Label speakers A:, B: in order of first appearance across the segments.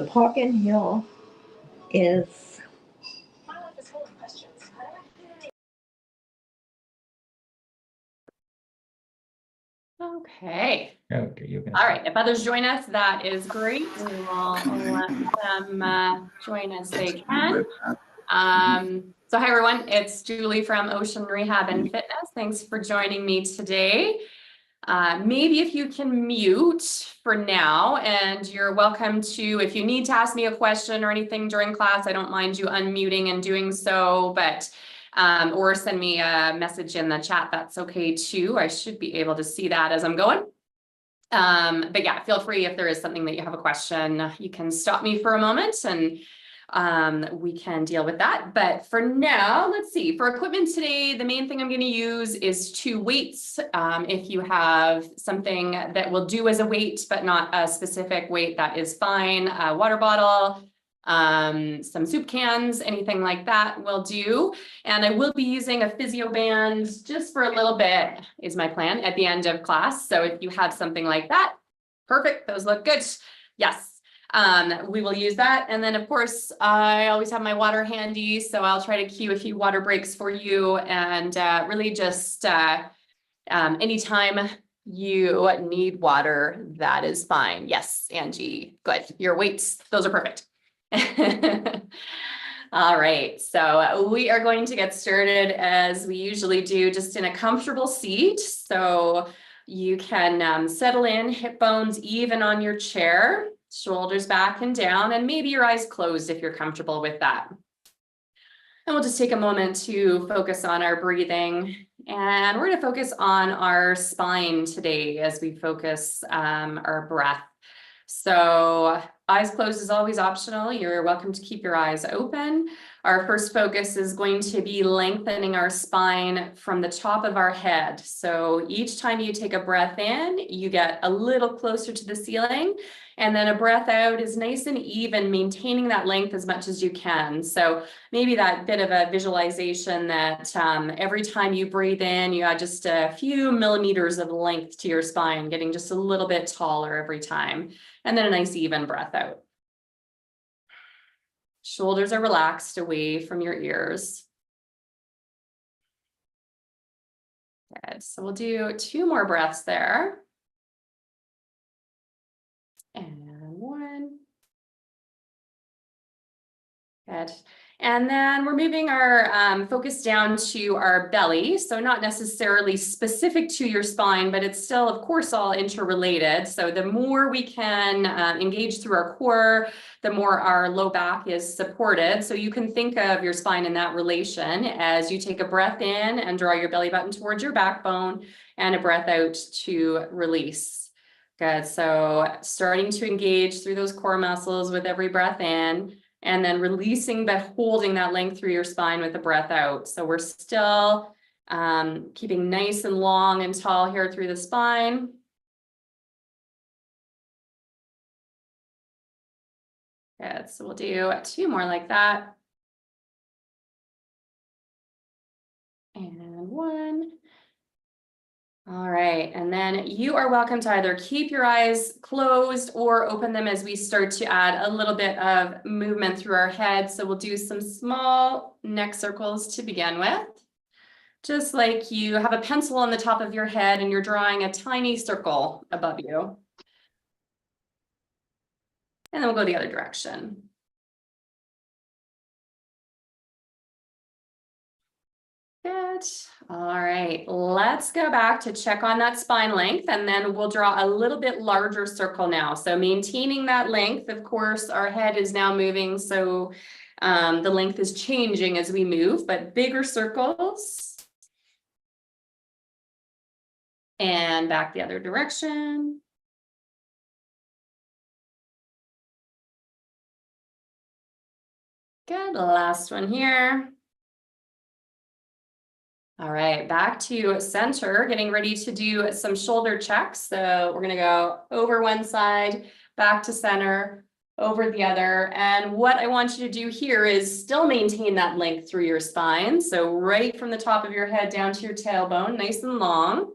A: pocket heel is
B: okay.
C: Okay, you can.
B: All right, if others join us, that is great. We will let them join as they can. So hi everyone, it's Julie from Ocean Rehab and Fitness. Thanks for joining me today. Maybe if you can mute for now, and you're welcome to, if you need to ask me a question or anything during class, I don't mind you unmuting and doing so, but or send me a message in the chat, that's okay too. I should be able to see that as I'm going. But yeah, feel free if there is something that you have a question, you can stop me for a moment and we can deal with that. But for now, let's see, for equipment today, the main thing I'm going to use is 2 weights. If you have something that will do as a weight, but not a specific weight, that is fine. A water bottle, some soup cans, anything like that will do. And I will be using a physio band just for a little bit is my plan at the end of class. So if you have something like that, perfect. Those look good. Yes. We will use that. And then of course, I always have my water handy. So I'll try to cue a few water breaks for you and really just anytime you need water, that is fine. Yes, Angie, good. Your weights, those are perfect. All right, so we are going to get started as we usually do, just in a comfortable seat. So you can settle in, hip bones even on your chair, shoulders back and down, and maybe your eyes closed if you're comfortable with that. And we'll just take a moment to focus on our breathing. And we're going to focus on our spine today as we focus our breath. So eyes closed is always optional. You're welcome to keep your eyes open. Our first focus is going to be lengthening our spine from the top of our head. So each time you take a breath in, you get a little closer to the ceiling. And then a breath out is nice and even, maintaining that length as much as you can. So maybe that bit of a visualization that every time you breathe in, you add just a few millimeters of length to your spine, getting just a little bit taller every time. And then a nice even breath out. Shoulders are relaxed away from your ears. Good. So we'll do 2 more breaths there. And 1. Good. And then we're moving our focus down to our belly. So not necessarily specific to your spine, but it's still, of course, all interrelated. So the more we can engage through our core, the more our low back is supported. So you can think of your spine in that relation as you take a breath in and draw your belly button towards your backbone, and a breath out to release. Good. So starting to engage through those core muscles with every breath in, and then releasing, but holding that length through your spine with the breath out. So we're still keeping nice and long and tall here through the spine. Good. So we'll do 2 more like that. And 1. All right, and then you are welcome to either keep your eyes closed or open them as we start to add a little bit of movement through our head. So we'll do some small neck circles to begin with. Just like you have a pencil on the top of your head and you're drawing a tiny circle above you. And then we'll go the other direction. Good. All right, let's go back to check on that spine length, and then we'll draw a little bit larger circle now. So maintaining that length, of course, our head is now moving, so the length is changing as we move, but bigger circles. And back the other direction. Good, last one here. All right, back to center, getting ready to do some shoulder checks. So we're gonna go over one side, back to center, over the other. And what I want you to do here is still maintain that length through your spine. So right from the top of your head down to your tailbone, nice and long.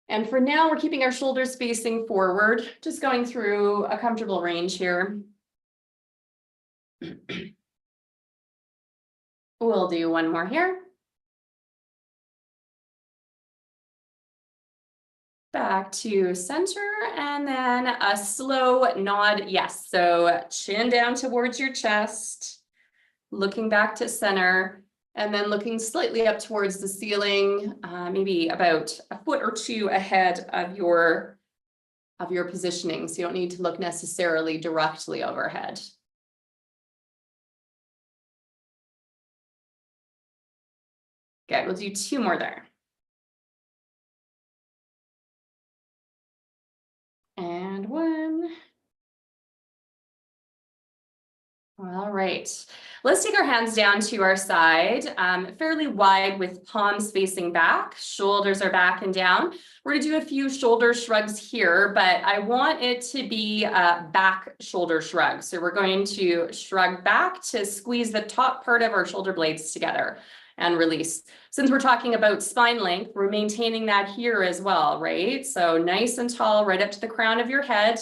B: And for now, we're keeping our shoulders facing forward, just going through a comfortable range here. We'll do one more here. Back to center, and then a slow nod, yes. So chin down towards your chest, looking back to center, and then looking slightly up towards the ceiling, maybe about a foot or two ahead of your positioning. So you don't need to look necessarily directly overhead. Good, we'll do two more there. And one. All right, let's take our hands down to our side, fairly wide with palms facing back, shoulders are back and down. We're gonna do a few shoulder shrugs here, but I want it to be a back shoulder shrug. So we're going to shrug back to squeeze the top part of our shoulder blades together and release. Since we're talking about spine length, we're maintaining that here as well, right? So nice and tall, right up to the crown of your head.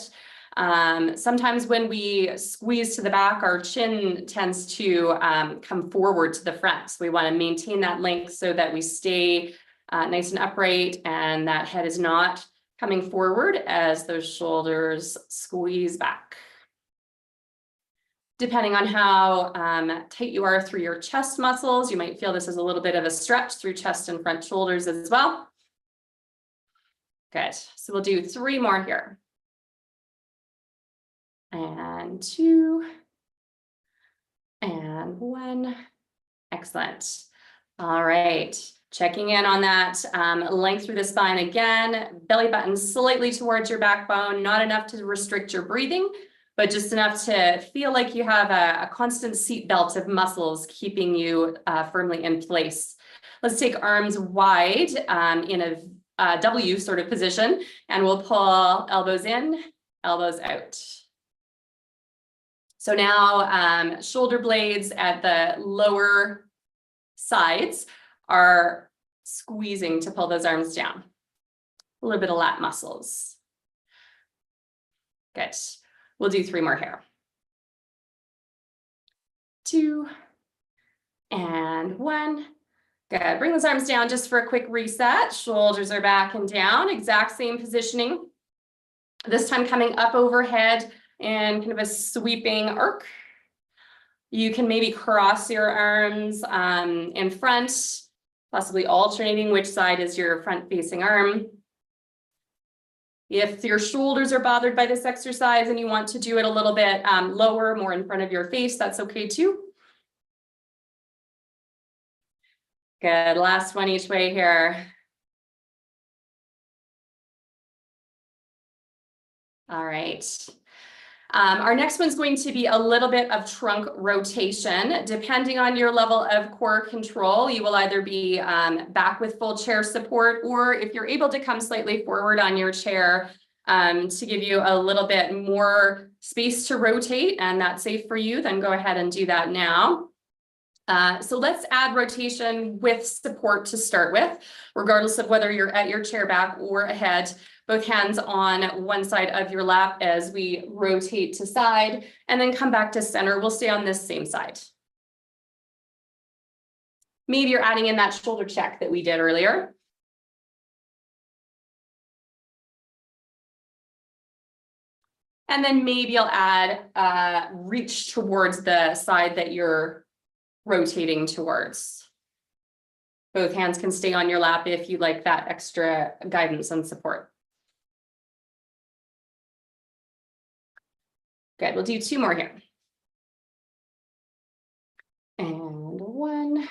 B: Sometimes when we squeeze to the back, our chin tends to come forward to the front. So we want to maintain that length so that we stay nice and upright and that head is not coming forward as those shoulders squeeze back. Depending on how tight you are through your chest muscles, you might feel this is a little bit of a stretch through chest and front shoulders as well. Good. So we'll do three more here. And two, and one. Excellent. All right, checking in on that length through the spine again, belly button slightly towards your backbone, not enough to restrict your breathing, but just enough to feel like you have a constant seat belt of muscles keeping you firmly in place. Let's take arms wide in a W sort of position, and we'll pull elbows in, elbows out. So now shoulder blades at the lower sides are squeezing to pull those arms down. A little bit of lat muscles. Good. We'll do three more here. Two and one. Good. Bring those arms down just for a quick reset. Shoulders are back and down. Exact same positioning. This time coming up overhead in kind of a sweeping arc. You can maybe cross your arms in front, possibly alternating which side is your front facing arm. If your shoulders are bothered by this exercise and you want to do it a little bit lower, more in front of your face, that's okay too. Good, last one each way here. All right. Our next one's going to be a little bit of trunk rotation. Depending on your level of core control, you will either be back with full chair support, or if you're able to come slightly forward on your chair to give you a little bit more space to rotate and that's safe for you, then go ahead and do that now. So let's add rotation with support to start with, regardless of whether you're at your chair back or ahead. Both hands on one side of your lap as we rotate to side and then come back to center. We'll stay on this same side. Maybe you're adding in that shoulder check that we did earlier. And then maybe I'll add reach towards the side that you're rotating towards. Both hands can stay on your lap if you like that extra guidance and support. Good, we'll do two more here. And one.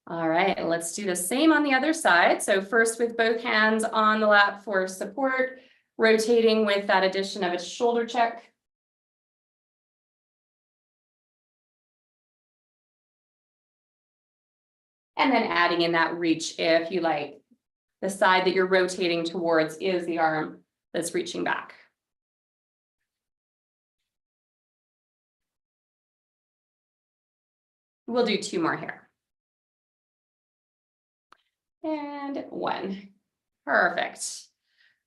B: All right, let's do the same on the other side. So first with both hands on the lap for support, rotating with that addition of a shoulder check. And then adding in that reach if you like. The side that you're rotating towards is the arm that's reaching back. We'll do two more here. And one. Perfect.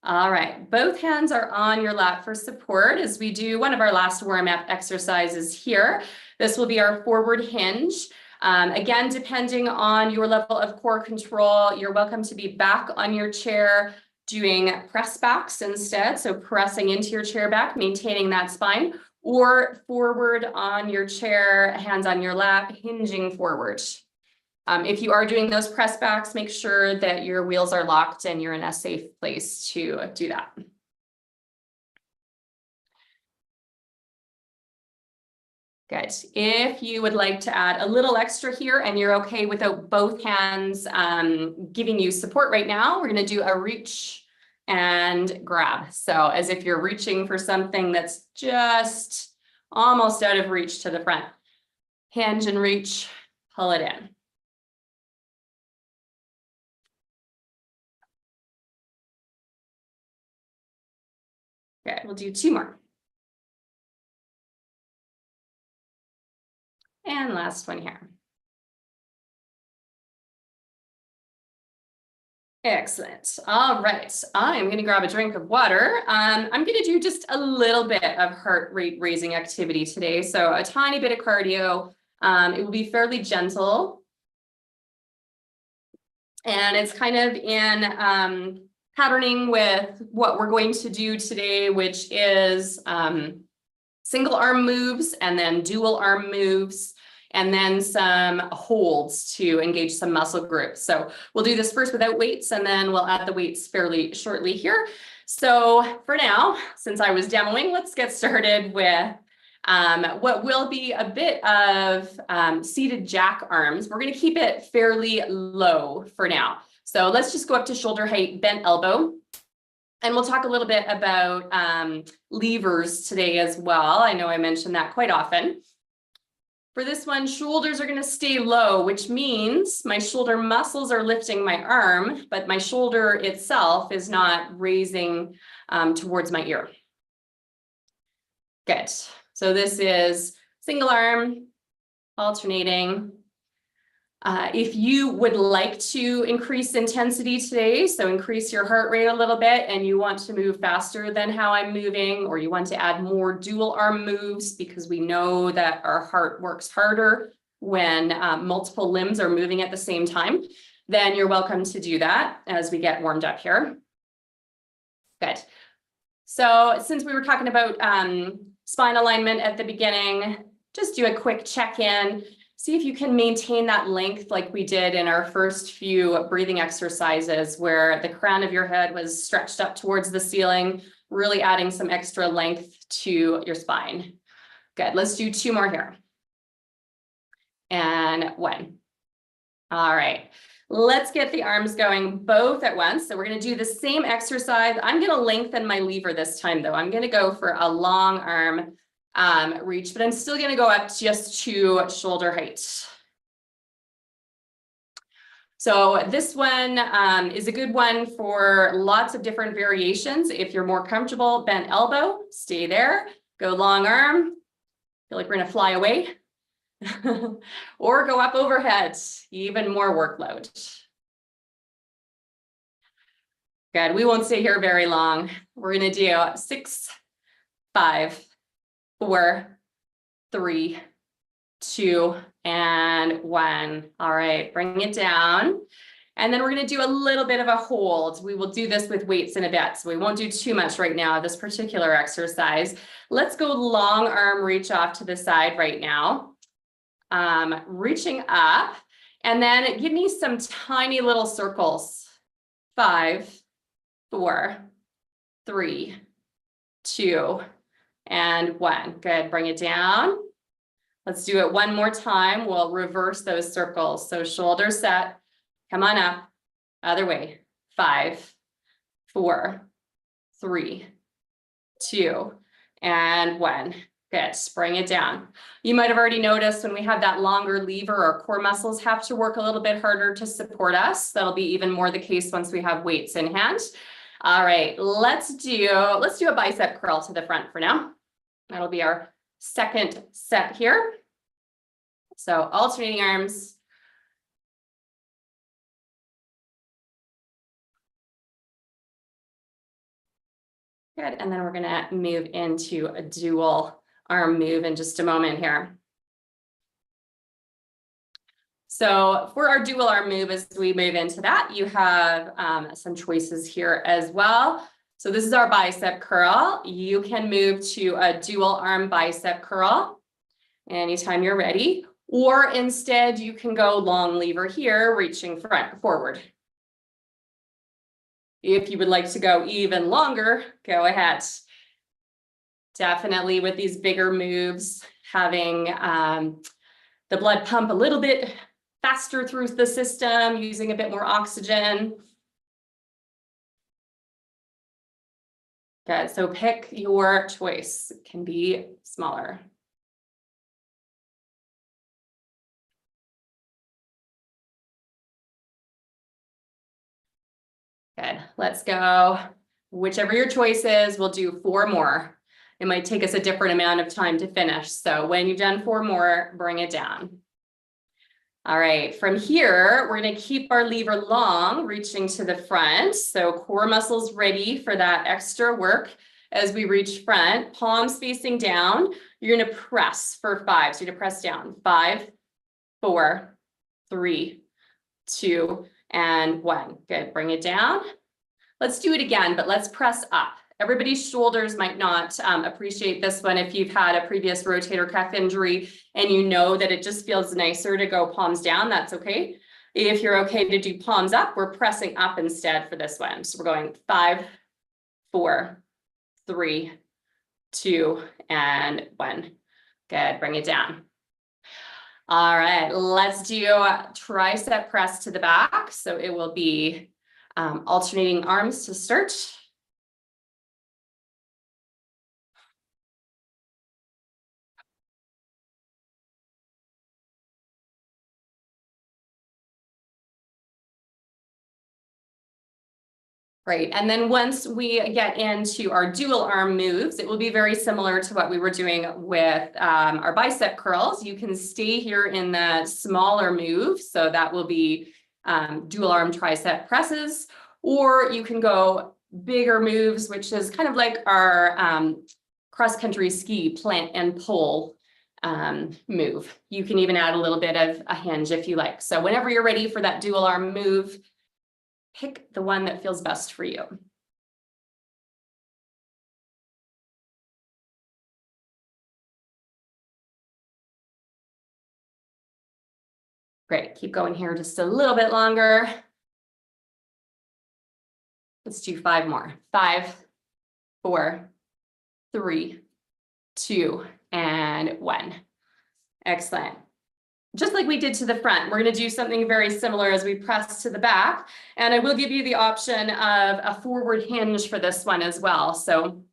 B: All right, both hands are on your lap for support as we do one of our last warm-up exercises here. This will be our forward hinge. Again, depending on your level of core control, you're welcome to be back on your chair doing press backs instead. So pressing into your chair back, maintaining that spine, or forward on your chair, hands on your lap, hinging forward. If you are doing those press backs, make sure that your wheels are locked and you're in a safe place to do that. Good. If you would like to add a little extra here and you're okay without both hands giving you support right now, we're going to do a reach and grab. So as if you're reaching for something that's just almost out of reach to the front. Hinge and reach, pull it in. Okay, we'll do 2 more. And last one here. Excellent. All right. I'm going to grab a drink of water. I'm going to do just a little bit of heart rate raising activity today. So a tiny bit of cardio. It will be fairly gentle. And it's kind of in patterning with what we're going to do today, which is single arm moves and then dual arm moves, and then some holds to engage some muscle groups. So we'll do this first without weights, and then we'll add the weights fairly shortly here. So for now, since I was demoing, let's get started with what will be a bit of seated jack arms. We're going to keep it fairly low for now. So let's just go up to shoulder height, bent elbow. And we'll talk a little bit about levers today as well. I know I mention that quite often. For this one, shoulders are going to stay low, which means my shoulder muscles are lifting my arm, but my shoulder itself is not raising towards my ear. Good. So this is single arm, alternating. If you would like to increase intensity today, so increase your heart rate a little bit, and you want to move faster than how I'm moving, or you want to add more dual arm moves because we know that our heart works harder when multiple limbs are moving at the same time, then you're welcome to do that as we get warmed up here. Good. So since we were talking about spine alignment at the beginning, just do a quick check-in. See if you can maintain that length like we did in our first few breathing exercises, where the crown of your head was stretched up towards the ceiling, really adding some extra length to your spine. Good. Let's do 2 more here. And 1. All right. Let's get the arms going both at once. So we're going to do the same exercise. I'm going to lengthen my lever this time, though. I'm going to go for a long arm reach, but I'm still going to go up just to shoulder height. So this one is a good one for lots of different variations. If you're more comfortable, bent elbow, stay there, go long arm, feel like we're going to fly away, or go up overhead, even more workload. Good. We won't stay here very long. We're going to do 6, 5, 4, 3, 2, and 1. All right, bring it down. And then we're going to do a little bit of a hold. We will do this with weights in a bit, so we won't do too much right now, this particular exercise. Let's go long arm reach off to the side right now. Reaching up, and then give me some tiny little circles. 5, 4, 3, 2, and 1. Good. Bring it down. Let's do it one more time. We'll reverse those circles. So shoulder set. Come on up. Other way. 5, 4, 3, 2, and 1. Good. Bring it down. You might have already noticed when we have that longer lever, our core muscles have to work a little bit harder to support us. That'll be even more the case once we have weights in hand. All right, let's do a bicep curl to the front for now. That'll be our second set here. So alternating arms. Good, and then we're gonna move into a dual arm move in just a moment here. So for our dual arm move, as we move into that, you have some choices here as well. So this is our bicep curl. You can move to a dual arm bicep curl anytime you're ready, or instead you can go long lever here, reaching forward. If you would like to go even longer, go ahead. Definitely with these bigger moves, having the blood pump a little bit faster through the system, using a bit more oxygen. Good, so pick your choice. It can be smaller. Good, let's go. Whichever your choice is, we'll do 4 more. It might take us a different amount of time to finish. So when you've done 4 more, bring it down. All right, from here, we're going to keep our lever long, reaching to the front. So core muscles ready for that extra work as we reach front, palms facing down. You're going to press for 5. So you're going to press down. 5, 4, 3, 2, and 1. Good, bring it down. Let's do it again, but let's press up. Everybody's shoulders might not appreciate this one if you've had a previous rotator cuff injury and you know that it just feels nicer to go palms down, that's okay. If you're okay to do palms up, we're pressing up instead for this one. So we're going 5, 4, 3, 2, and 1. Good, bring it down. All right, let's do tricep press to the back. So it will be alternating arms to start. Great, and then once we get into our dual arm moves, it will be very similar to what we were doing with our bicep curls. You can stay here in the smaller move, so that will be dual arm tricep presses, or you can go bigger moves, which is kind of like our cross-country ski plant and pull move. You can even add a little bit of a hinge if you like. So whenever you're ready for that dual arm move, pick the one that feels best for you. Great, keep going here just a little bit longer. Let's do 5 more. 5, 4, 3, 2, and 1. Excellent. Just like we did to the front, we're going to do something very similar as we press to the back. And I will give you the option of a forward hinge for this one as well. So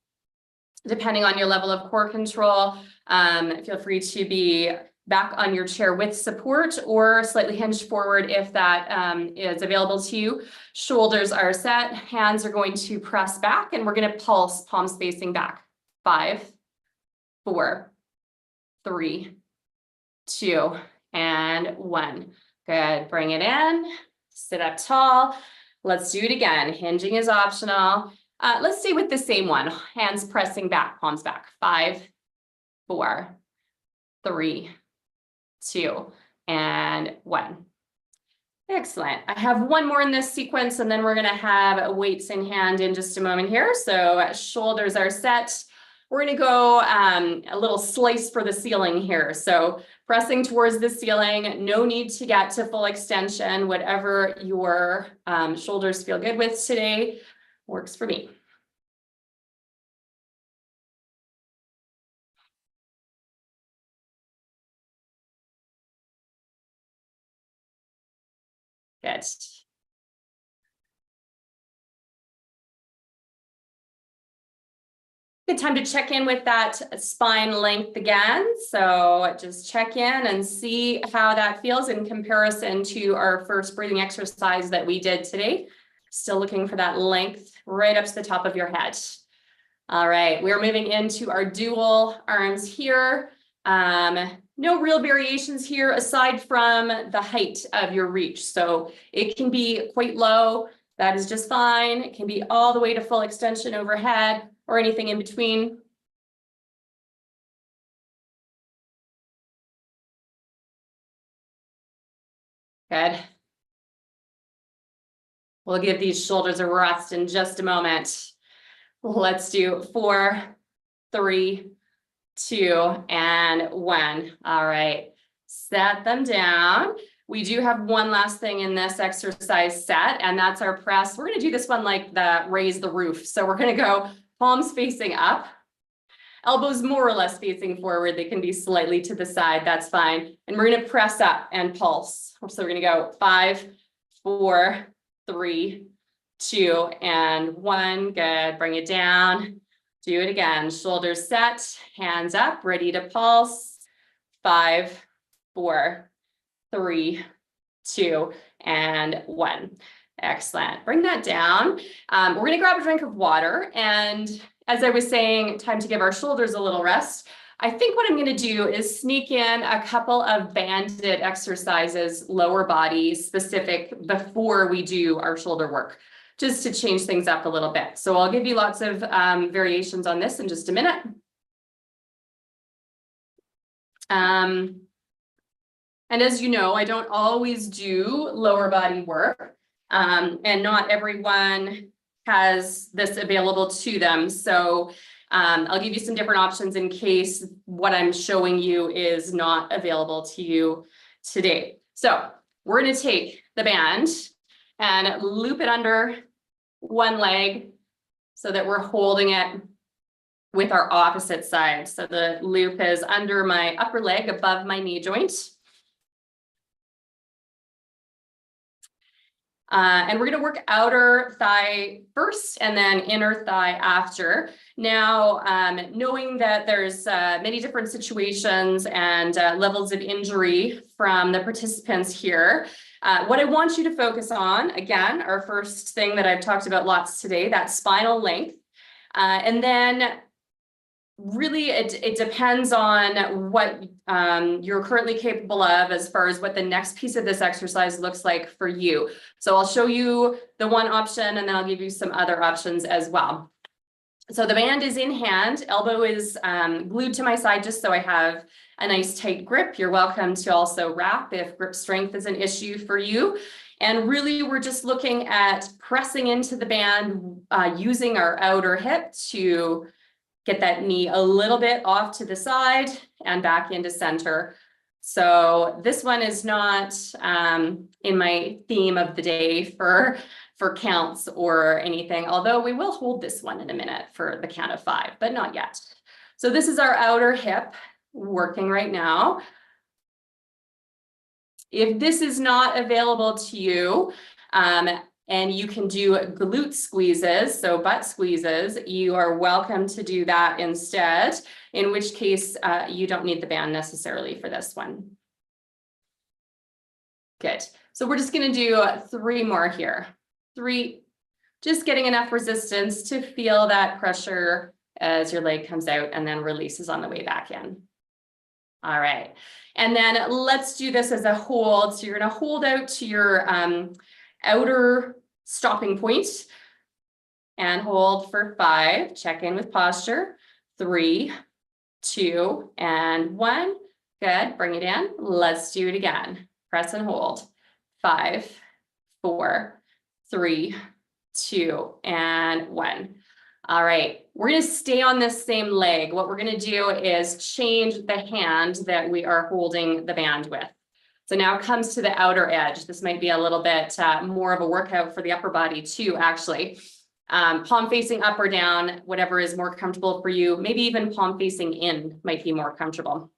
B: depending on your level of core control, feel free to be back on your chair with support or slightly hinged forward if that is available to you. Shoulders are set, hands are going to press back, and we're going to pulse, palms facing back. 5, 4, 3, 2, and 1. Good, bring it in, sit up tall. Let's do it again. Hinging is optional. Let's stay with the same one. Hands pressing back, palms back. 5, 4, 3, 2, and 1. Excellent. I have one more in this sequence, and then we're going to have weights in hand in just a moment here. So shoulders are set. We're going to go a little slice for the ceiling here. So pressing towards the ceiling, no need to get to full extension. Whatever your shoulders feel good with today works for me. Good. Good time to check in with that spine length again. So just check in and see how that feels in comparison to our first breathing exercise that we did today. Still looking for that length right up to the top of your head. All right, we're moving into our dual arms here. No real variations here aside from the height of your reach. So it can be quite low. That is just fine. It can be all the way to full extension overhead or anything in between. Good. We'll give these shoulders a rest in just a moment. Let's do 4, 3, 2, and 1. All right, set them down. We do have one last thing in this exercise set, and that's our press. We're going to do this one like the raise the roof. So we're going to go palms facing up, elbows more or less facing forward. They can be slightly to the side. That's fine. And we're going to press up and pulse. So we're going to go 5, 4, 3, 2, and 1. Good. Bring it down. Do it again. Shoulders set, hands up, ready to pulse. 5, 4, 3, 2, and 1. Excellent. Bring that down. We're going to grab a drink of water. And as I was saying, time to give our shoulders a little rest. I think what I'm going to do is sneak in a couple of banded exercises, lower body specific, before we do our shoulder work, just to change things up a little bit. So I'll give you lots of variations on this in just a minute. And as you know, I don't always do lower body work, and not everyone has this available to them. So I'll give you some different options in case what I'm showing you is not available to you today. So we're going to take the band and loop it under one leg so that we're holding it with our opposite side. So the loop is under my upper leg above my knee joint. And we're going to work outer thigh first and then inner thigh after. Now, knowing that there's many different situations and levels of injury from the participants here, what I want you to focus on, again, our first thing that I've talked about lots today, that spinal length. And then really, it depends on what you're currently capable of as far as what the next piece of this exercise looks like for you. So I'll show you the one option and then I'll give you some other options as well. So the band is in hand, elbow is glued to my side just so I have a nice tight grip. You're welcome to also wrap if grip strength is an issue for you. And really, we're just looking at pressing into the band using our outer hip to get that knee a little bit off to the side and back into center. So this one is not in my theme of the day for counts or anything, although we will hold this one in a minute for the count of 5, but not yet. So this is our outer hip working right now. If this is not available to you, and you can do glute squeezes, so butt squeezes, you are welcome to do that instead, in which case you don't need the band necessarily for this one. Good. So we're just going to do 3 more here. 3, just getting enough resistance to feel that pressure as your leg comes out and then releases on the way back in. All right. And then let's do this as a hold. So you're going to hold out to your outer stopping point and hold for 5. Check in with posture. 3, 2, and 1. Good. Bring it in. Let's do it again. Press and hold. 5, 4, 3, 2, and 1. All right. We're going to stay on this same leg. What we're going to do is change the hand that we are holding the band with. So now it comes to the outer edge. This might be a little bit more of a workout for the upper body too, actually. Palm facing up or down, whatever is more comfortable for you. Maybe even palm facing in might be more comfortable.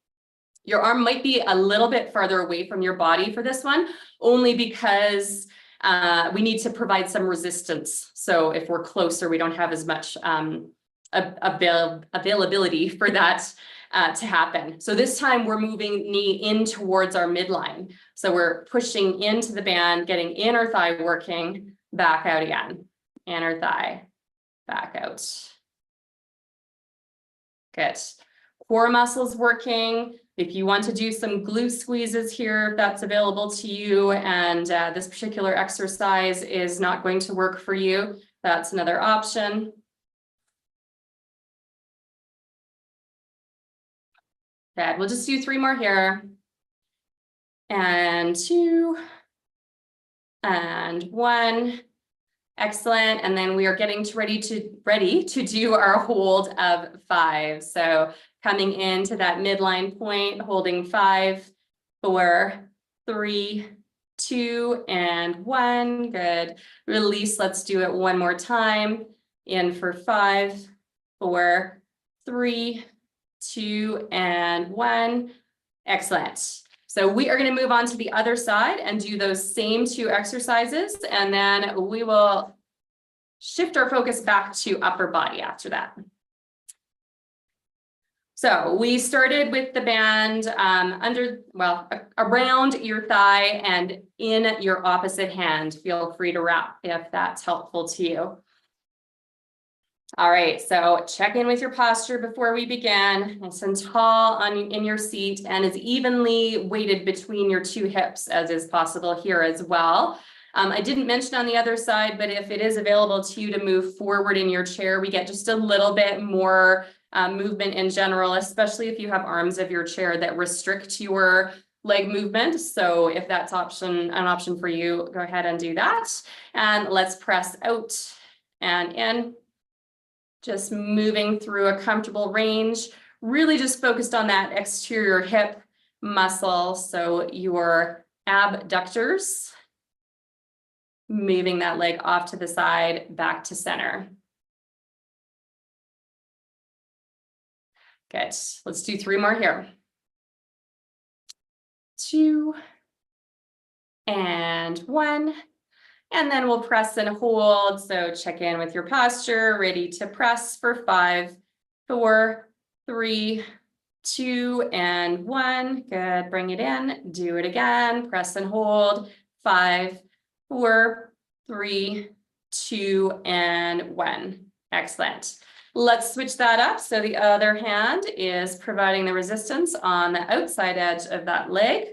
B: Your arm might be a little bit farther away from your body for this one, only because we need to provide some resistance. So if we're closer, we don't have as much availability for that to happen. So this time we're moving knee in towards our midline. So we're pushing into the band, getting inner thigh working, back out again. Inner thigh, back out. Good. Core muscles working. If you want to do some glute squeezes here, if that's available to you, and this particular exercise is not going to work for you, that's another option. Good. We'll just do 3 more here. And 2, and 1. Excellent. And then we are getting ready to do our hold of 5. So coming into that midline point, holding 5, 4, 3, 2, and 1. Good. Release. Let's do it one more time. In for 5, 4, 3, 2, and 1. Excellent. So we are going to move on to the other side and do those same 2 exercises, and then we will shift our focus back to upper body after that. So we started with the band around your thigh and in your opposite hand. Feel free to wrap if that's helpful to you. All right, so check in with your posture before we begin. Nice and tall in your seat and as evenly weighted between your 2 hips as is possible here as well. I didn't mention on the other side, but if it is available to you to move forward in your chair, we get just a little bit more movement in general, especially if you have arms of your chair that restrict your leg movement. So if that's an option for you, go ahead and do that. And let's press out and in. Just moving through a comfortable range, really just focused on that exterior hip muscle. So your abductors, moving that leg off to the side, back to center. Good. Let's do 3 more here. 2 and 1. And then we'll press and hold. So check in with your posture, ready to press for 5, 4, 3, 2, and 1. Good. Bring it in. Do it again. Press and hold. 5, 4, 3, 2, and 1. Excellent. Let's switch that up. So the other hand is providing the resistance on the outside edge of that leg.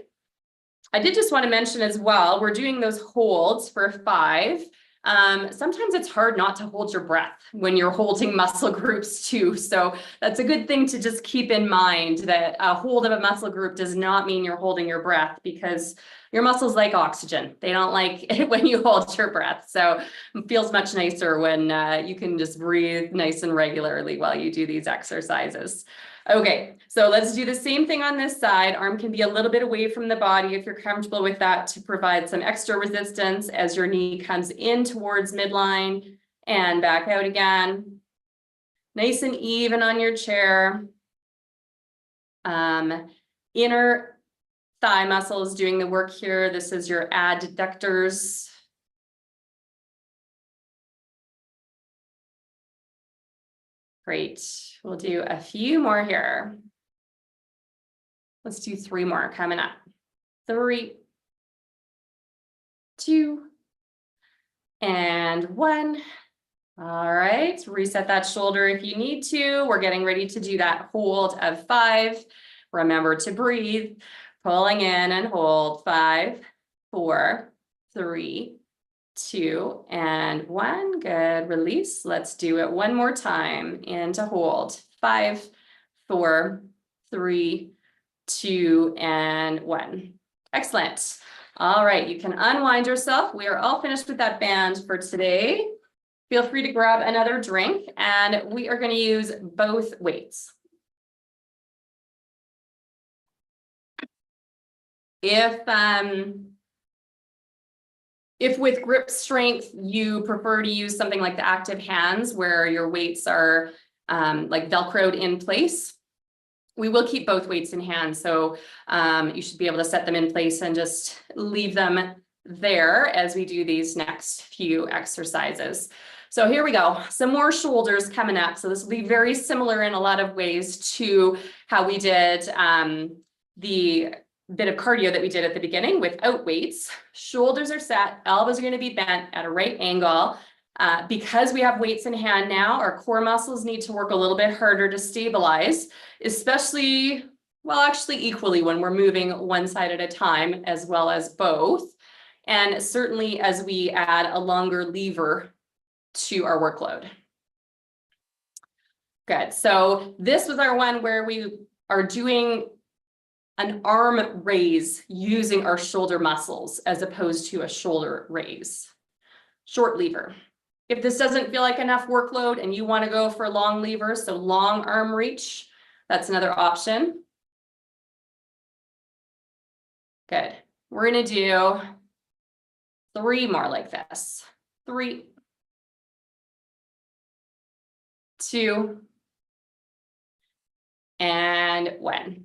B: I did just want to mention as well, we're doing those holds for 5. Sometimes it's hard not to hold your breath when you're holding muscle groups too. So that's a good thing to just keep in mind, that a hold of a muscle group does not mean you're holding your breath, because your muscles like oxygen. They don't like it when you hold your breath. So it feels much nicer when you can just breathe nice and regularly while you do these exercises. Okay, so let's do the same thing on this side. Arm can be a little bit away from the body if you're comfortable with that, to provide some extra resistance as your knee comes in towards midline and back out again. Nice and even on your chair. Inner thigh muscles doing the work here. This is your adductors. Great. We'll do a few more here. Let's do 3 more coming up. 3, 2, and 1. All right, reset that shoulder if you need to. We're getting ready to do that hold of 5. Remember to breathe, pulling in and hold. 5, 4, 3, 2, and 1. Good. Release. Let's do it one more time. Into hold. 5, 4, 3, 2, and 1. Excellent. All right, you can unwind yourself. We are all finished with that band for today. Feel free to grab another drink, and we are going to use both weights. If with grip strength, you prefer to use something like the active hands where your weights are like Velcroed in place, we will keep both weights in hand. So you should be able to set them in place and just leave them there as we do these next few exercises. So here we go. Some more shoulders coming up. So this will be very similar in a lot of ways to how we did the bit of cardio that we did at the beginning without weights. Shoulders are set, elbows are going to be bent at a right angle. Because we have weights in hand now, our core muscles need to work a little bit harder to stabilize, especially, well, actually equally when we're moving one side at a time, as well as both. And certainly as we add a longer lever to our workload. Good. So this was our one where we are doing an arm raise using our shoulder muscles as opposed to a shoulder raise. Short lever. If this doesn't feel like enough workload and you want to go for a long lever, so long arm reach, that's another option. Good. We're going to do 3 more like this. 3, 2, and 1.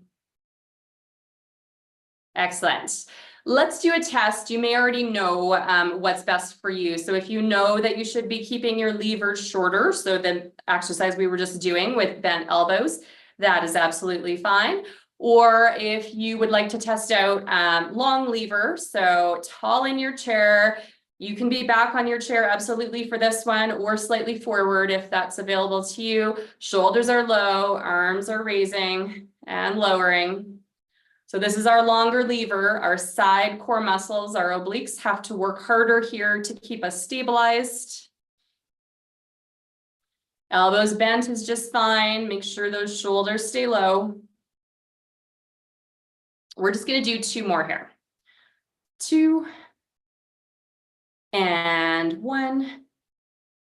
B: Excellent. Let's do a test. You may already know what's best for you. So if you know that you should be keeping your levers shorter, so the exercise we were just doing with bent elbows, that is absolutely fine. Or if you would like to test out long lever, so tall in your chair, you can be back on your chair absolutely for this one, or slightly forward if that's available to you. Shoulders are low, arms are raising and lowering. So this is our longer lever. Our side core muscles, our obliques, have to work harder here to keep us stabilized. Elbows bent is just fine. Make sure those shoulders stay low. We're just going to do 2 more here. 2 and 1.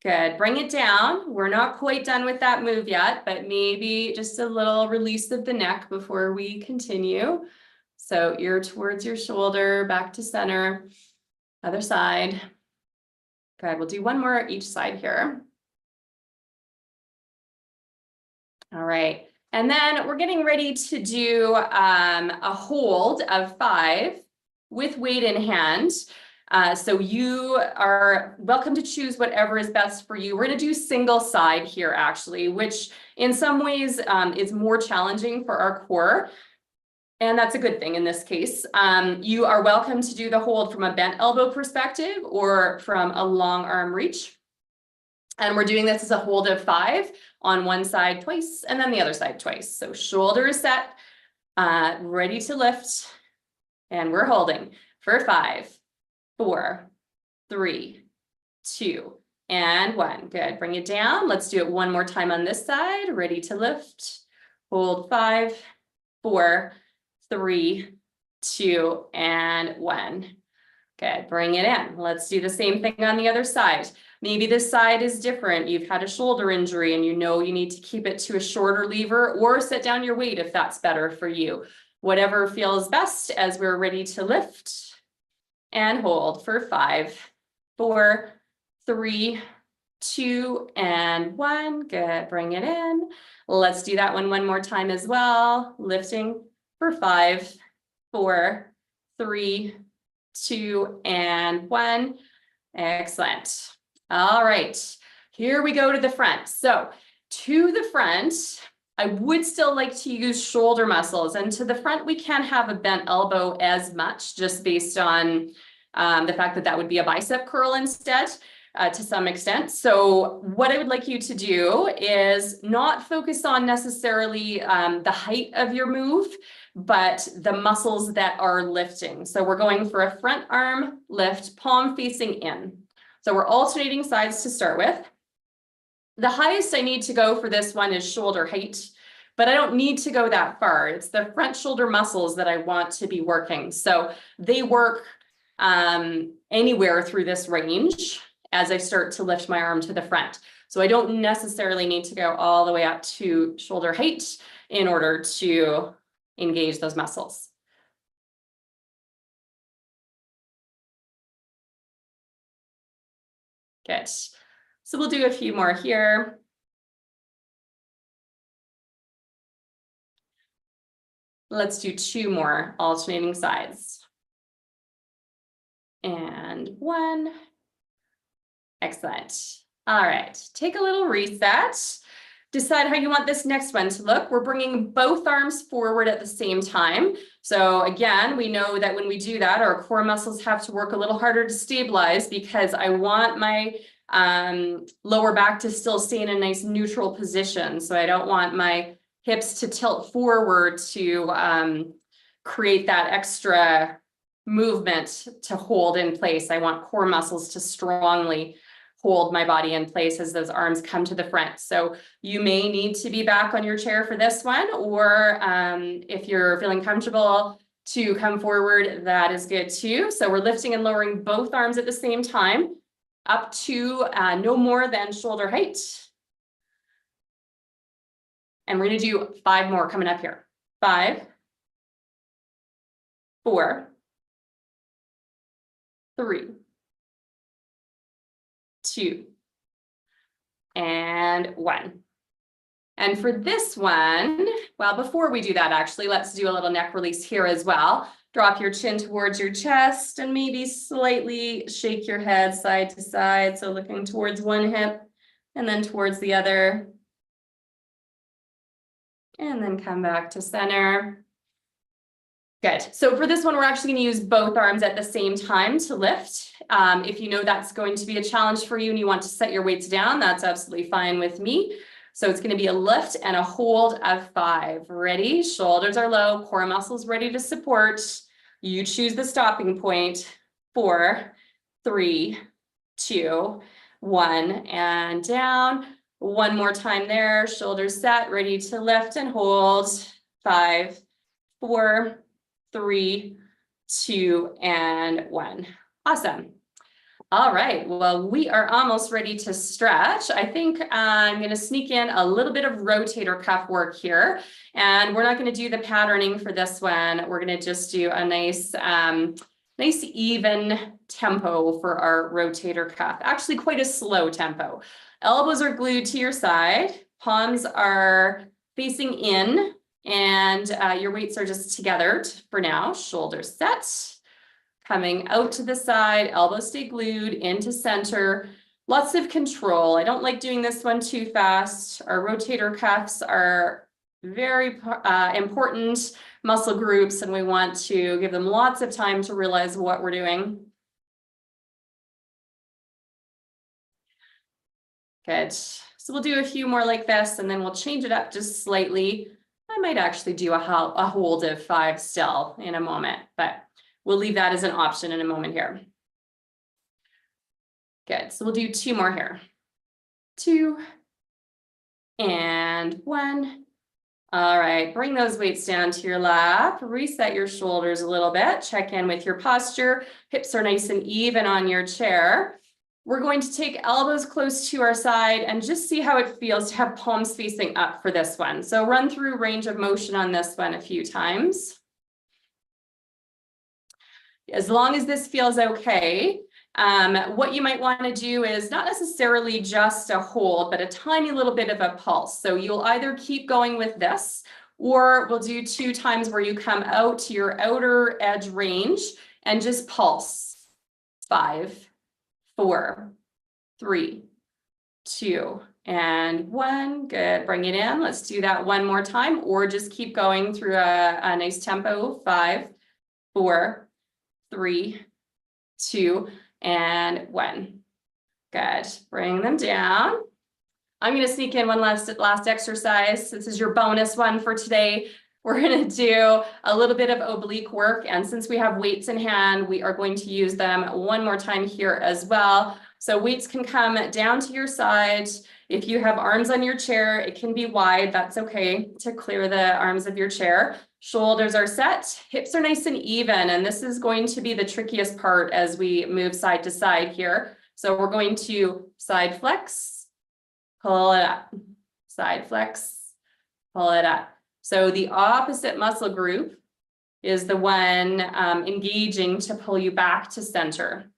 B: Good. Bring it down. We're not quite done with that move yet, but maybe just a little release of the neck before we continue. So ear towards your shoulder, back to center, other side. Good. We'll do 1 more each side here. All right. And then we're getting ready to do a hold of 5 with weight in hand. So you are welcome to choose whatever is best for you. We're going to do single side here, actually, which in some ways is more challenging for our core. And that's a good thing in this case. You are welcome to do the hold from a bent elbow perspective or from a long arm reach. And we're doing this as a hold of 5 on one side twice and then the other side twice. So shoulder is set, ready to lift, and we're holding for 5, 4, 3, 2, and 1. Good. Bring it down. Let's do it 1 more time on this side. Ready to lift. Hold 5, 4, 3, 2, and 1. Good. Bring it in. Let's do the same thing on the other side. Maybe this side is different. You've had a shoulder injury and you know you need to keep it to a shorter lever, or set down your weight if that's better for you. Whatever feels best as we're ready to lift and hold for 5, 4, 3, 2, and 1. Good. Bring it in. Let's do that one more time as well. Lifting for 5, 4, 3, 2, and 1. Excellent. All right, here we go to the front. So to the front, I would still like to use shoulder muscles, and to the front, we can't have a bent elbow as much, just based on the fact that that would be a bicep curl instead, to some extent. So what I would like you to do is not focus on necessarily the height of your move, but the muscles that are lifting. So we're going for a front arm lift, palm facing in. So we're alternating sides to start with. The highest I need to go for this one is shoulder height, but I don't need to go that far. It's the front shoulder muscles that I want to be working. So they work anywhere through this range as I start to lift my arm to the front. So I don't necessarily need to go all the way up to shoulder height in order to engage those muscles. Good. So we'll do a few more here. Let's do 2 more alternating sides. And 1. Excellent. All right, take a little reset. Decide how you want this next one to look. We're bringing both arms forward at the same time. So again, we know that when we do that, our core muscles have to work a little harder to stabilize, because I want my lower back to still stay in a nice neutral position. So I don't want my hips to tilt forward to create that extra movement to hold in place. I want core muscles to strongly hold my body in place as those arms come to the front. So you may need to be back on your chair for this one, or if you're feeling comfortable to come forward, that is good too. So we're lifting and lowering both arms at the same time, up to no more than shoulder height. And we're going to do 5 more coming up here. 5, 4, 3, 2, and 1. And for this one, well, before we do that, actually, let's do a little neck release here as well. Drop your chin towards your chest and maybe slightly shake your head side to side. So looking towards one hip and then towards the other. And then come back to center. Good. So for this one, we're actually going to use both arms at the same time to lift. If you know that's going to be a challenge for you and you want to set your weights down, that's absolutely fine with me. So it's going to be a lift and a hold of 5. Ready? Shoulders are low, core muscles ready to support. You choose the stopping point. 4, 3, 2, 1, and down. One more time there. Shoulders set, ready to lift and hold. 5, 4, 3, 2, and 1. Awesome. All right, well, we are almost ready to stretch. I think I'm going to sneak in a little bit of rotator cuff work here, and we're not going to do the patterning for this one. We're going to just do a nice even tempo for our rotator cuff. Actually, quite a slow tempo. Elbows are glued to your side, palms are facing in, and your weights are just together for now. Shoulders set. Coming out to the side, elbows stay glued into center. Lots of control. I don't like doing this one too fast. Our rotator cuffs are very important muscle groups, and we want to give them lots of time to realize what we're doing. Good. So we'll do a few more like this, and then we'll change it up just slightly. I might actually do a hold of 5 still in a moment, but we'll leave that as an option in a moment here. Good, so we'll do 2 more here. 2 and 1. All right, bring those weights down to your lap, reset your shoulders a little bit, check in with your posture. Hips are nice and even on your chair. We're going to take elbows close to our side and just see how it feels to have palms facing up for this one. So run through range of motion on this one a few times. As long as this feels okay, what you might want to do is not necessarily just a hold, but a tiny little bit of a pulse. So you'll either keep going with this, or we'll do 2 times where you come out to your outer edge range and just pulse. 5, 4, 3, 2, and 1. Good. Bring it in. Let's do that one more time, or just keep going through a nice tempo. 5, 4, 3, 2, and 1. Good. Bring them down. I'm going to sneak in one last exercise. This is your bonus one for today. We're going to do a little bit of oblique work, and since we have weights in hand, we are going to use them one more time here as well. So weights can come down to your side. If you have arms on your chair, it can be wide. That's okay to clear the arms of your chair. Shoulders are set, hips are nice and even, and this is going to be the trickiest part as we move side to side here. So we're going to side flex, pull it up, side flex, pull it up. So the opposite muscle group is the one engaging to pull you back to center.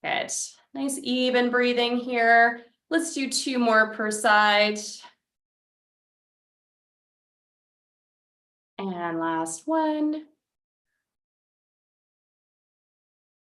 B: Good. Nice even breathing here. Let's do 2 more per side. And last one.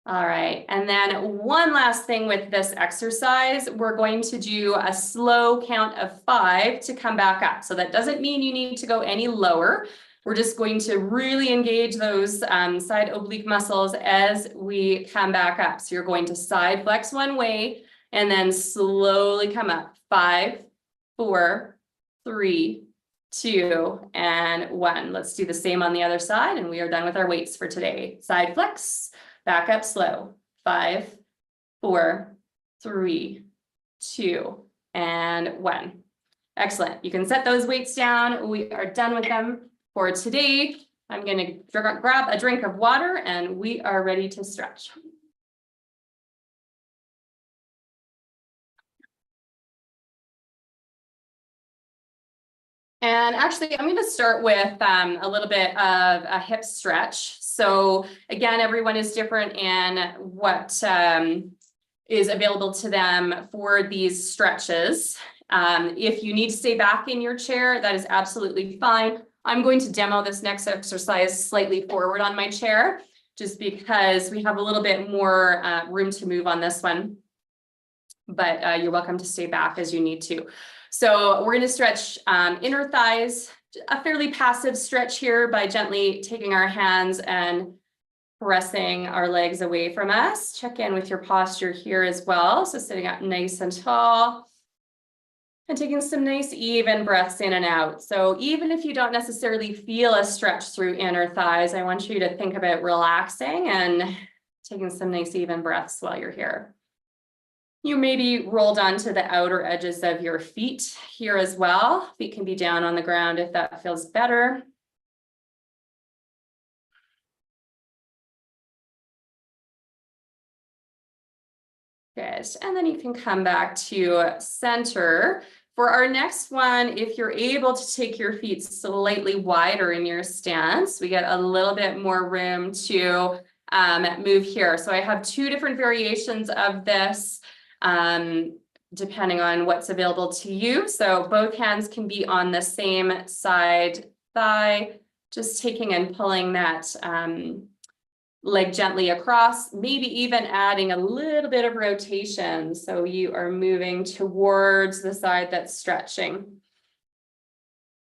B: All right, and then one last thing with this exercise, we're going to do a slow count of 5 to come back up. So that doesn't mean you need to go any lower. We're just going to really engage those side oblique muscles as we come back up. So you're going to side flex one way and then slowly come up. 5, 4, 3, 2, and 1. Let's do the same on the other side, and we are done with our weights for today. Side flex, back up slow. 5, 4, 3, 2, and 1. Excellent. You can set those weights down. We are done with them for today. I'm going to grab a drink of water and we are ready to stretch. And actually, I'm going to start with a little bit of a hip stretch. So again, everyone is different in what is available to them for these stretches. If you need to stay back in your chair, that is absolutely fine. I'm going to demo this next exercise slightly forward on my chair, just because we have a little bit more room to move on this one. But you're welcome to stay back as you need to. So we're going to stretch inner thighs, a fairly passive stretch here by gently taking our hands and pressing our legs away from us. Check in with your posture here as well. So sitting up nice and tall and taking some nice even breaths in and out. So even if you don't necessarily feel a stretch through inner thighs, I want you to think about relaxing and taking some nice even breaths while you're here. You may be rolled onto the outer edges of your feet here as well. Feet can be down on the ground if that feels better. Good. And then you can come back to center. For our next one, if you're able to take your feet slightly wider in your stance, we get a little bit more room to move here. So I have 2 different variations of this, depending on what's available to you. So both hands can be on the same side thigh, just taking and pulling that leg gently across, maybe even adding a little bit of rotation. So you are moving towards the side that's stretching.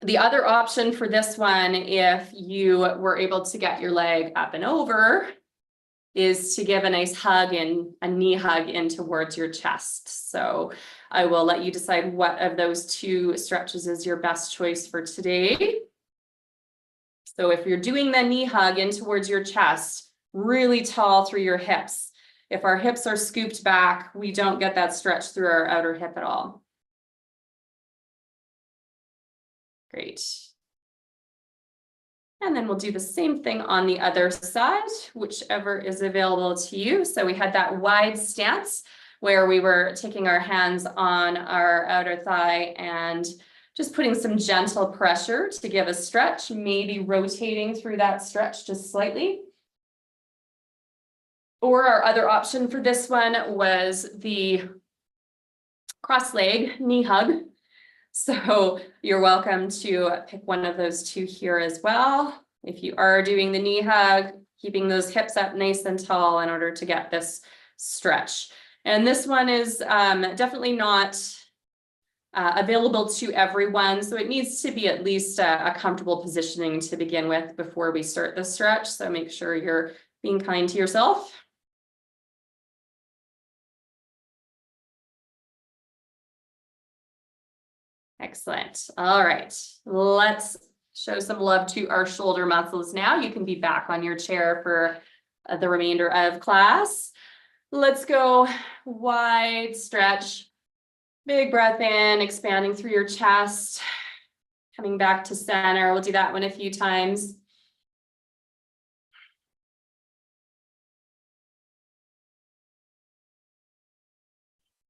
B: The other option for this one, if you were able to get your leg up and over, is to give a nice hug and a knee hug in towards your chest. So I will let you decide what of those 2 stretches is your best choice for today. So if you're doing the knee hug in towards your chest, really tall through your hips. If our hips are scooped back, we don't get that stretch through our outer hip at all. Great. And then we'll do the same thing on the other side, whichever is available to you. So we had that wide stance where we were taking our hands on our outer thigh and just putting some gentle pressure to give a stretch, maybe rotating through that stretch just slightly. Or our other option for this one was the cross leg knee hug. So you're welcome to pick one of those 2 here as well. If you are doing the knee hug, keeping those hips up nice and tall in order to get this stretch. And this one is definitely not available to everyone. So it needs to be at least a comfortable positioning to begin with before we start the stretch. So make sure you're being kind to yourself. Excellent. All right, let's show some love to our shoulder muscles now. You can be back on your chair for the remainder of class. Let's go wide stretch. Big breath in, expanding through your chest, coming back to center. We'll do that one a few times.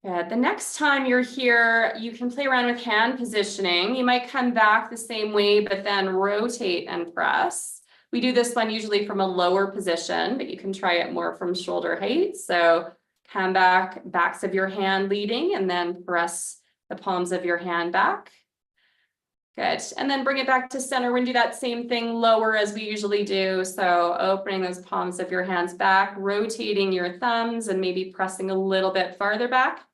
B: Good. The next time you're here, you can play around with hand positioning. You might come back the same way, but then rotate and press. We do this one usually from a lower position, but you can try it more from shoulder height. So come back, backs of your hand leading, and then press the palms of your hand back. Good. And then bring it back to center. We're going to do that same thing lower as we usually do. So opening those palms of your hands back, rotating your thumbs and maybe pressing a little bit farther back.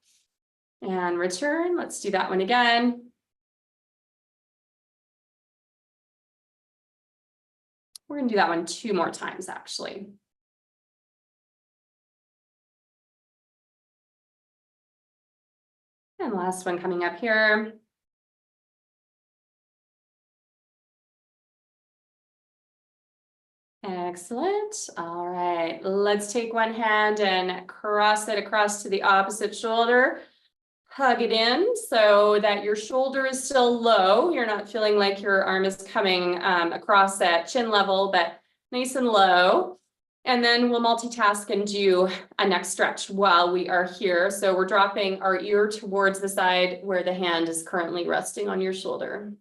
B: And return. Let's do that one again. We're going to do that one 2 more times, actually. And last one coming up here. Excellent. All right, let's take one hand and cross it across to the opposite shoulder. Hug it in so that your shoulder is still low. You're not feeling like your arm is coming across at chin level, but nice and low. And then we'll multitask and do a neck stretch while we are here. So we're dropping our ear towards the side where the hand is currently resting on your shoulder.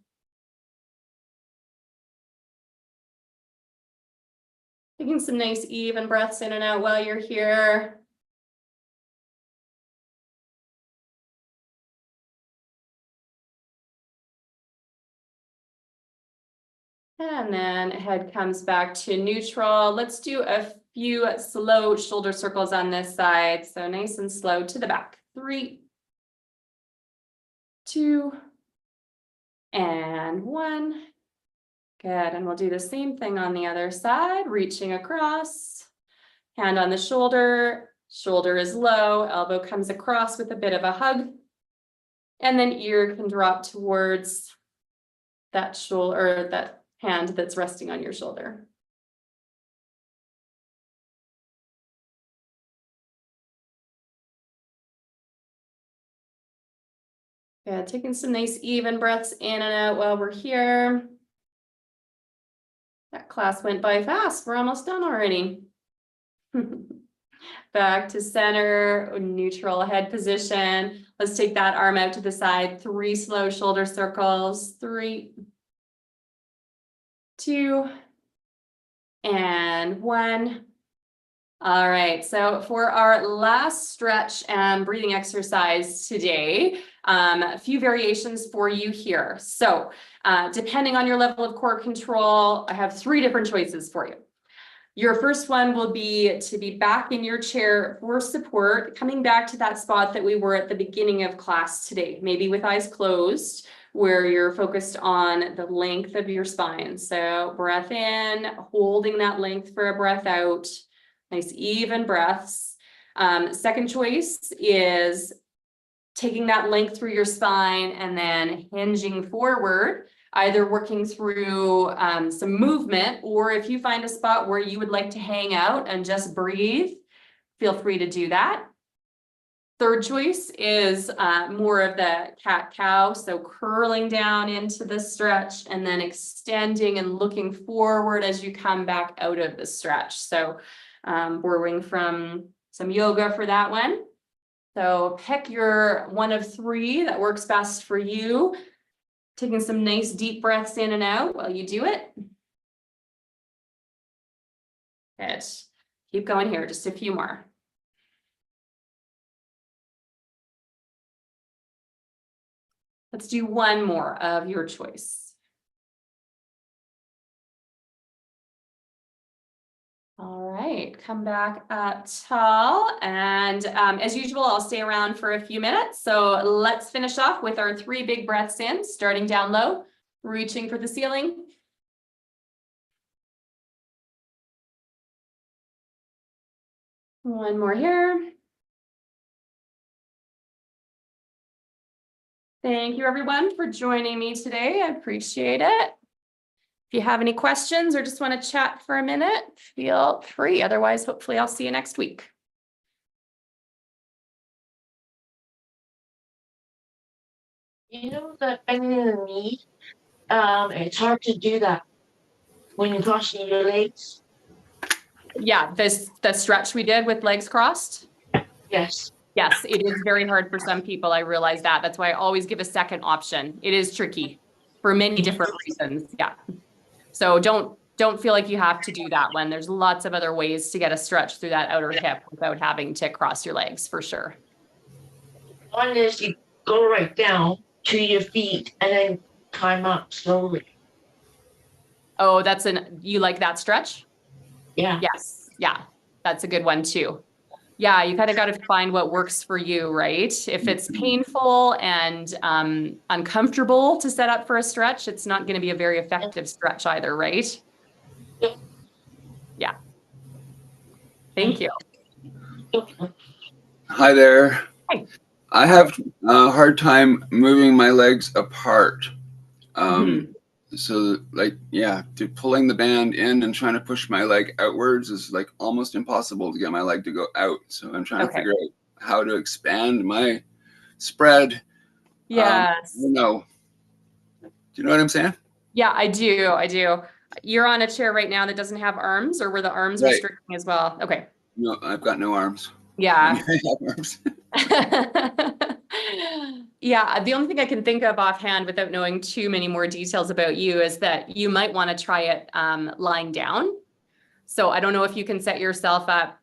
B: Taking some nice even breaths in and out while you're here. And then head comes back to neutral. Let's do a few slow shoulder circles on this side. So nice and slow to the back. 3, 2, and 1. Good. And we'll do the same thing on the other side, reaching across, hand on the shoulder, shoulder is low, elbow comes across with a bit of a hug. And then ear can drop towards that shoulder, or that hand that's resting on your shoulder. Yeah, taking some nice even breaths in and out while we're here. That class went by fast. We're almost done already. Back to center, neutral head position. Let's take that arm out to the side. 3 slow shoulder circles. 3, 2, and 1. All right, so for our last stretch and breathing exercise today, a few variations for you here. So depending on your level of core control, I have 3 different choices for you. Your first one will be to be back in your chair for support, coming back to that spot that we were at the beginning of class today, maybe with eyes closed, where you're focused on the length of your spine. So breath in, holding that length for a breath out, nice even breaths. Second choice is taking that length through your spine and then hinging forward, either working through some movement, or if you find a spot where you would like to hang out and just breathe, feel free to do that. Third choice is more of the cat-cow, so curling down into the stretch and then extending and looking forward as you come back out of the stretch. So borrowing from some yoga for that one. So pick your one of 3 that works best for you. Taking some nice deep breaths in and out while you do it. Good. Keep going here, just a few more. Let's do one more of your choice. All right, come back up tall. And as usual, I'll stay around for a few minutes. So let's finish off with our 3 big breaths in, starting down low, reaching for the ceiling. One more here. Thank you, everyone, for joining me today. I appreciate it. If you have any questions or just want to chat for a minute, feel free. Otherwise, hopefully I'll see you next week.
C: You know that bending the knee, it's hard to do that when you're crossing your legs.
B: Yeah, the stretch we did with legs crossed.
C: Yes.
B: Yes, it is very hard for some people. I realize that. That's why I always give a second option. It is tricky for many different reasons. Yeah. So don't feel like you have to do that one. There's lots of other ways to get a stretch through that outer hip without having to cross your legs, for sure.
C: One is you go right down to your feet and then climb up slowly.
B: Oh, you like that stretch?
C: Yeah.
B: Yes. Yeah. That's a good one too. Yeah. You kind of got to find what works for you, right? If it's painful and uncomfortable to set up for a stretch, it's not going to be a very effective stretch either, right? Yeah. Thank you.
D: Hi there.
B: Hi.
D: I have a hard time moving my legs apart. So like, yeah, to pulling the band in and trying to push my leg outwards is like almost impossible to get my leg to go out. So I'm trying to figure out how to expand my spread.
B: Yes.
D: No. Do you know what I'm saying?
B: Yeah, I do. I do. You're on a chair right now that doesn't have arms, or were the arms
D: Right.
B: restricting as well? Okay.
D: No, I've got no arms.
B: Yeah.
D: I have arms.
B: Yeah, the only thing I can think of offhand without knowing too many more details about you is that you might want to try it lying down. So I don't know if you can set yourself up,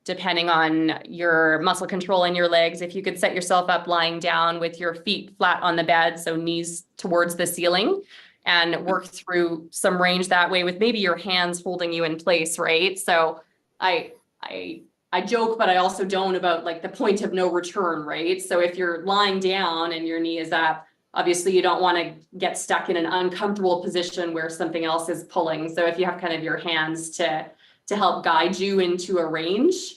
B: depending on your muscle control in your legs, if you could set yourself up lying down with your feet flat on the bed, so knees towards the ceiling, and work through some range that way with maybe your hands holding you in place, right? So I joke, but I also don't about like the point of no return, right? So if you're lying down and your knee is up, obviously you don't want to get stuck in an uncomfortable position where something else is pulling. So if you have kind of your hands to help guide you into a range,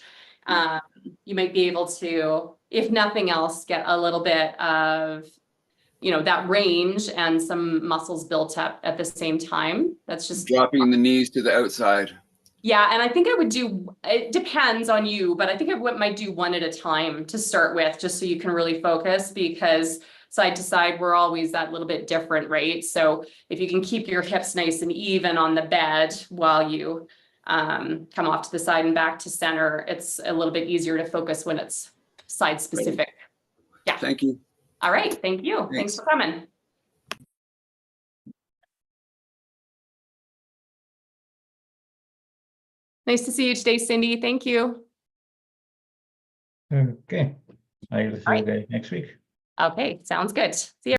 B: you might be able to, if nothing else, get a little bit of, you know, that range and some muscles built up at the same time. That's just
D: Dropping the knees to the outside.
B: Yeah, and I think I would do, it depends on you, but I think I might do one at a time to start with, just so you can really focus, because side to side, we're always that little bit different, right? So if you can keep your hips nice and even on the bed while you come off to the side and back to center, it's a little bit easier to focus when it's side specific. Yeah.
D: Thank you.
B: All right. Thank you. Thanks for coming. Nice to see you today, Cindy. Thank you.
E: Okay. I will see you guys next week.
B: Okay, sounds good. See you.